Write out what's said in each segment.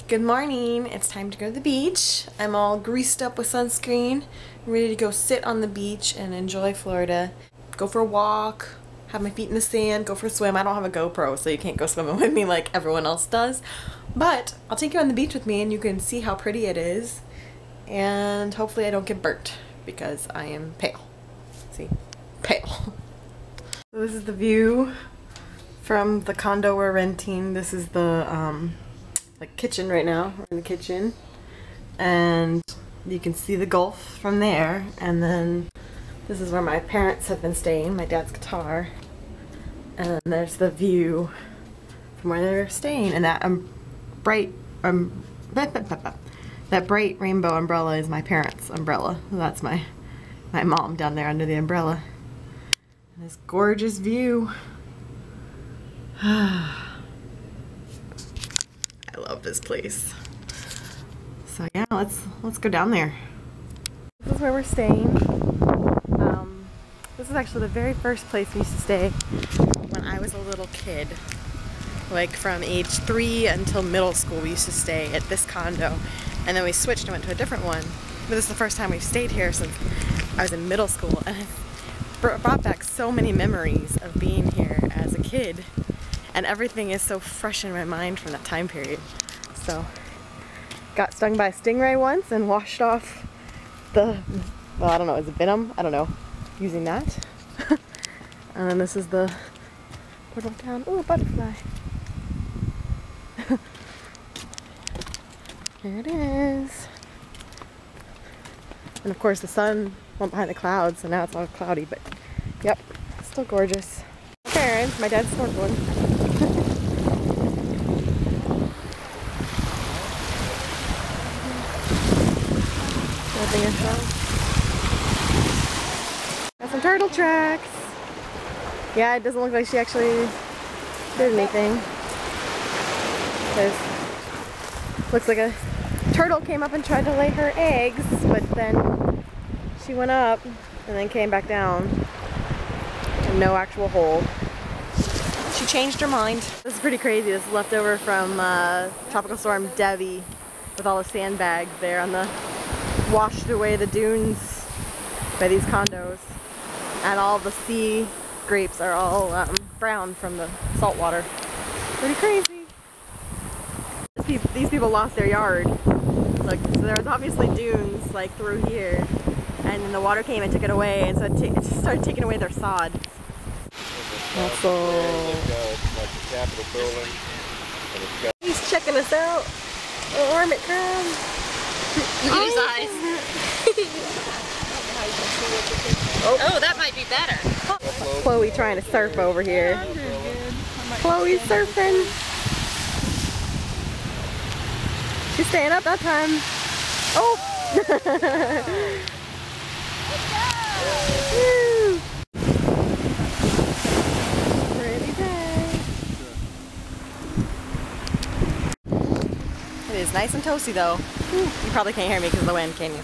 Good morning. It's time to go to the beach. I'm all greased up with sunscreen, ready to go sit on the beach and enjoy Florida. Go for a walk, have my feet in the sand, go for a swim. I don't have a GoPro, so you can't go swimming with me like everyone else does. But I'll take you on the beach with me and you can see how pretty it is. And hopefully I don't get burnt because I am pale. See? Pale. So this is the view from the condo we're renting. This is the like kitchen right now. We're in the kitchen and you can see the Gulf from there, and then this is where my parents have been staying, my dad's guitar, and there's the view from where they're staying, and that bright rainbow umbrella is my parents' umbrella. That's my mom down there under the umbrella. And this gorgeous view. I love this place. So yeah, let's go down there. This is where we're staying. This is actually the very first place we used to stay when I was a little kid. Like from age 3 until middle school we used to stay at this condo. And then we switched and went to a different one. But this is the first time we've stayed here since I was in middle school. And it brought back so many memories of being here as a kid. And everything is so fresh in my mind from that time period. So, got stung by a stingray once and washed off the, well, I don't know, is it venom? I don't know, using that. And then this is the portal down. Ooh, a butterfly. Here it is. And of course the sun went behind the clouds, so now it's all cloudy, but yep, still gorgeous. Okay, my dad's snorkeling. Got some turtle tracks. Yeah, it doesn't look like she actually did anything. Looks like a turtle came up and tried to lay her eggs, but then she went up and then came back down. And no actual hole. She changed her mind. This is pretty crazy. This is leftover from Tropical Storm Debbie with all the sandbags there on the washed away the dunes by these condos, and all the sea grapes are all brown from the salt water. Pretty crazy. These people lost their yard. Look, so there was obviously dunes like through here, and then the water came and took it away, and so it just started taking away their sod. That's all. He's checking us out. Oh, hermit crab. Look at his eyes. Oh, that might be better. Chloe trying to surf over here. Chloe's surfing. She's staying up that time. Oh! Woo. Pretty day. It is nice and toasty though. You probably can't hear me because of the wind, can you?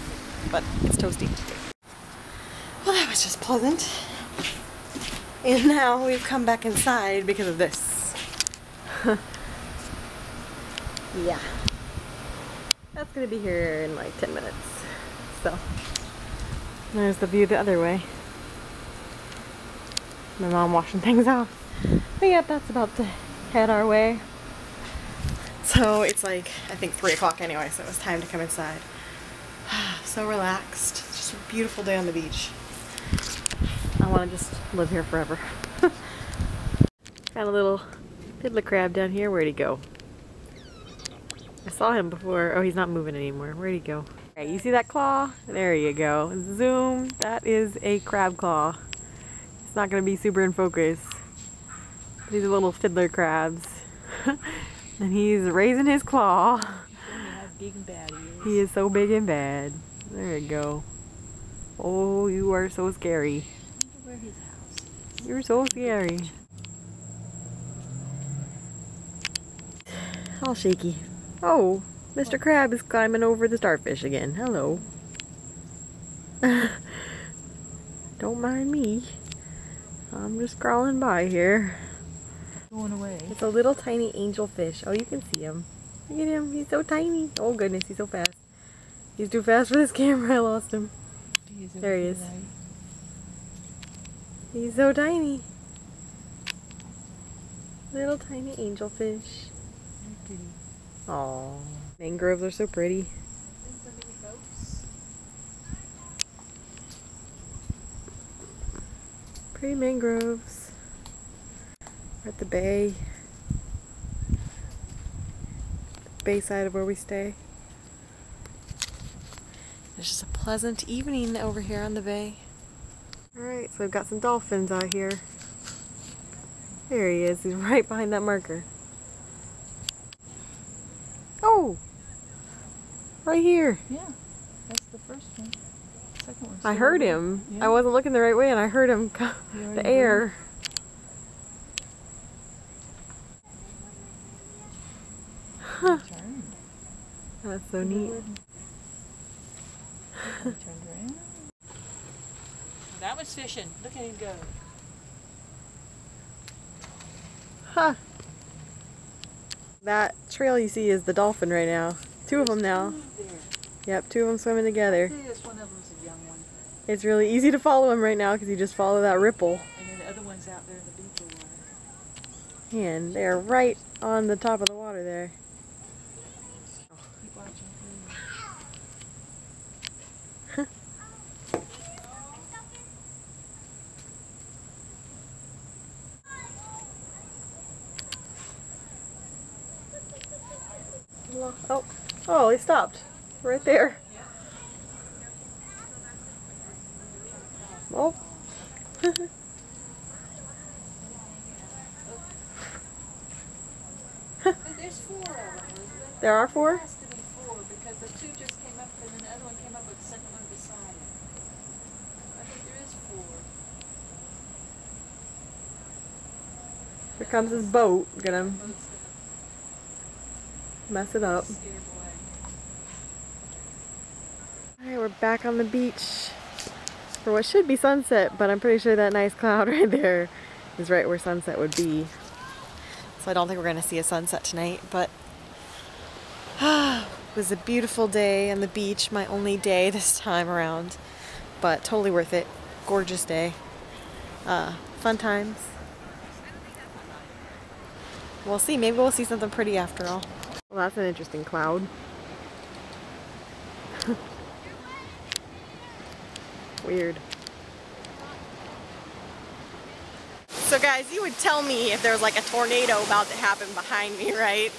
But it's toasty. Well, that was just pleasant. And now we've come back inside because of this. Yeah. That's gonna be here in like 10 minutes. So, there's the view the other way. My mom washing things off. But yeah, that's about to head our way. So it's like, I think 3 o'clock anyway, so it was time to come inside. So relaxed. Just a beautiful day on the beach. I want to just live here forever. Got a little fiddler crab down here. Where'd he go? I saw him before. Oh, he's not moving anymore. Where'd he go? Okay, you see that claw? There you go. Zoom. That is a crab claw. It's not going to be super in focus. These are little fiddler crabs. And he's raising his claw. Big and bad he is. He is so big and bad. There you go. Oh, you are so scary. Where his house? You're so scary. All shaky. Oh, Mr. Crab is climbing over the starfish again. Hello. Don't mind me. I'm just crawling by here. Going away. It's a little tiny angel fish. Oh, you can see him. Look at him, he's so tiny. Oh goodness, he's so fast. He's too fast for this camera, I lost him. There he is. He's so tiny. Little tiny angelfish. Aww. Mangroves are so pretty. Pretty mangroves. We're at the bay. The bay side of where we stay. It's just a pleasant evening over here on the bay. Alright, so we've got some dolphins out here. There he is. He's right behind that marker. Oh! Right here. Yeah, that's the first one. Second one. I heard him. Yeah. I wasn't looking the right way and I heard him come the air. Huh. That's so neat. Turned around. That was fishing. Look at him go. Huh. That trail you see is the dolphin right now. Two of them now. Yep, two of them swimming together. This one of them's a young one. It's really easy to follow him right now because you just follow that ripple. And then the other one's out there in the deeper water. And they're right on the top of the water there. Keep watching. Oh, he stopped. Right there. Oh. There's 4 of them. There are 4? There has to be 4 because the 2 just came up and then the other one came up with the second one beside it. I think there is 4. Here comes his boat. Gonna mess it up. Alright, we're back on the beach for what should be sunset, but I'm pretty sure that nice cloud right there is right where sunset would be. So I don't think we're going to see a sunset tonight, but it was a beautiful day on the beach, my only day this time around, but totally worth it. Gorgeous day. Fun times. We'll see, maybe we'll see something pretty after all. Well, that's an interesting cloud. Weird. So guys, you would tell me if there was like a tornado about to happen behind me, right?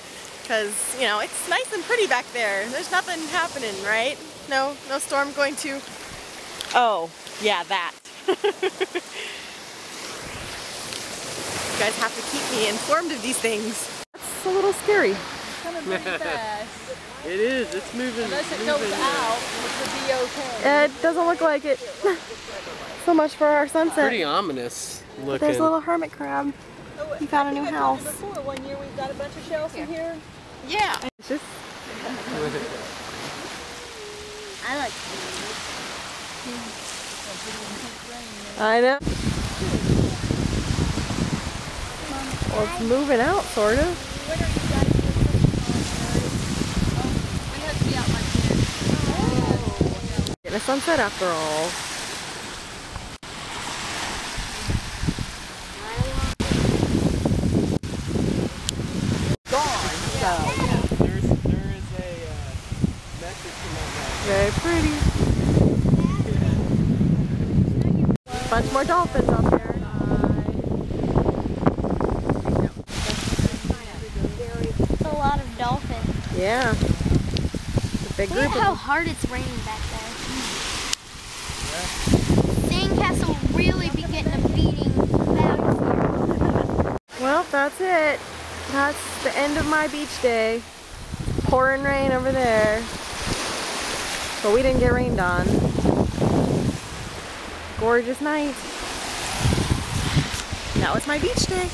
Because, you know, it's nice and pretty back there. There's nothing happening, right? No storm going to... Oh, yeah, that. You guys have to keep me informed of these things. That's a little scary. It's coming pretty fast. It is, it's moving. Unless it goes out, which would be okay. It doesn't look like it. So much for our sunset. Pretty ominous looking. But there's a little hermit crab. He found a new house. Before, one year we got a bunch of shells in here. Yeah. It's just... I like I know. Well, it's moving out, sort of. Getting a sunset after all. Gone. So. There is a message from that guy. Very pretty. Bunch more dolphins out there. a lot of dolphins. Yeah. It's a big Look group at of how them. hard it's raining back there. Sandcastle really be getting a beating back here. Well, that's it. That's the end of my beach day. Pouring rain over there. But we didn't get rained on. Gorgeous night. That was my beach day.